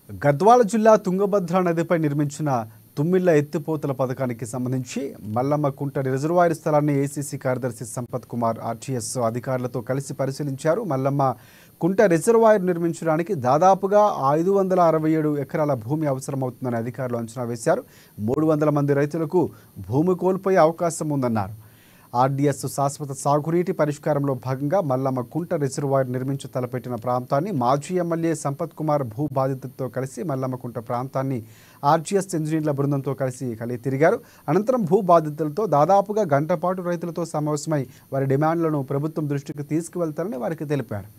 గద్వాల జిల్లా తుంగభద్ర నదిపై నిర్మించిన తుమ్మిళ్ల ఎత్తిపోతల పథకానికి సంబంధించి మల్లమ్మ కుంట రిజర్వాయర్ స్థలాన్ని ఏసీసీ కార్యదర్శి సంపత్ కుమార్ ఆర్టీఎస్ అధికారులతో కలిసి పరిశీలించారు. మల్లమ్మ కుంట రిజర్వాయర్ నిర్మించడానికి దాదాపుగా 567 ఎకరాల భూమి అవసరమవుతుందని అధికారులు అంచనా వేశారు. 300 మంది రైతులకు భూమి కోల్పోయే అవకాశం ఉందన్నారు. ఆర్డీఎస్ శాశ్వత సాగునీటి పరిష్కారంలో భాగంగా మల్లమ్మ కుంట రిజర్వాయర్ నిర్మించి తలపెట్టిన ప్రాంతాన్ని మాజీ ఎమ్మెల్యే సంపత్ కుమార్ భూ బాధితులతో కలిసి మల్లమ్మ కుంట ప్రాంతాన్ని ఆర్జీఎస్ ఇంజనీర్ల బృందంతో కలిసి తిరిగారు. అనంతరం భూ బాధితులతో దాదాపుగా గంట పాటు రైతులతో సమావేశమై వారి డిమాండ్లను ప్రభుత్వం దృష్టికి తీసుకువెళ్తారని వారికి తెలిపారు.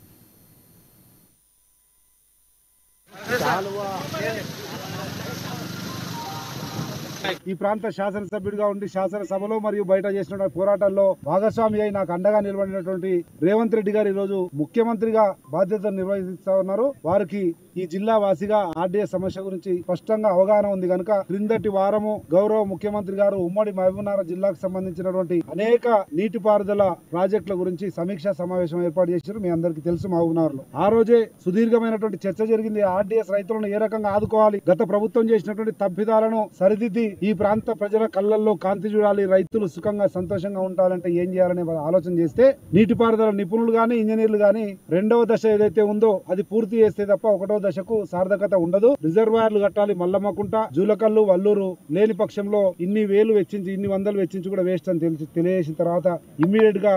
ఈ ప్రాంత శాసనసభ్యుడిగా ఉండి శాసనసభలో మరియు బయట చేసిన పోరాటాల్లో భాగస్వామి అయి నాకు అండగా నిలబడినటువంటి రేవంత్ రెడ్డి గారు ఈ రోజు ముఖ్యమంత్రిగా బాధ్యతలు నిర్వహిస్తా ఉన్నారు. వారికి ఈ జిల్లా వాసిగా ఆర్డీఎస్ సమస్య గురించి స్పష్టంగా అవగాహన ఉంది కనుక క్రిందటి వారము గౌరవ ముఖ్యమంత్రి గారు ఉమ్మడి మహబూబ్నగర్ జిల్లాకు సంబంధించినటువంటి అనేక నీటిపారుదల ప్రాజెక్టుల గురించి సమీక్షా సమావేశం ఏర్పాటు చేశారు. మీ అందరికీ తెలుసు మహబూబ్నగర్ లో ఆ రోజే సుదీర్ఘమైనటువంటి చర్చ జరిగింది. ఆర్డీఎస్ రైతులను ఏ రకంగా ఆదుకోవాలి, గత ప్రభుత్వం చేసినటువంటి తప్పిదాలను సరిదిద్ది ఈ ప్రాంత ప్రజల కళ్ళల్లో కాంతి చూడాలి, రైతులు సుఖంగా సంతోషంగా ఉండాలంటే ఏం చేయాలనే ఆలోచన చేస్తే నీటిపారుదల నిపుణులు గాని ఇంజనీర్లు గాని రెండవ దశ ఏదైతే ఉందో అది పూర్తి చేస్తే తప్ప ఒకటో దశకు సార్థకత ఉండదు. రిజర్వాయర్లు కట్టాలి, మల్లమ్మకుంట జూలకల్లు వల్లూరు లేని పక్షంలో ఇన్ని వేలు వెచ్చించి ఇన్ని వందలు వెచ్చించి కూడా వేస్ట్ అని తెలియజేసిన తర్వాత ఇమ్మీడియట్ గా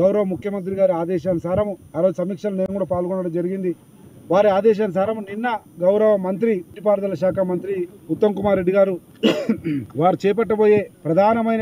గౌరవ ముఖ్యమంత్రి గారి ఆదేశానుసారం ఆ రోజు సమీక్షలు నేను కూడా పాల్గొనడం జరిగింది. వారి ఆదేశానుసారం నిన్న గౌరవ మంత్రి నీటిపారుదల శాఖ మంత్రి ఉత్తమ్ కుమార్ రెడ్డి గారు వారు చేపట్టబోయే ప్రధానమైన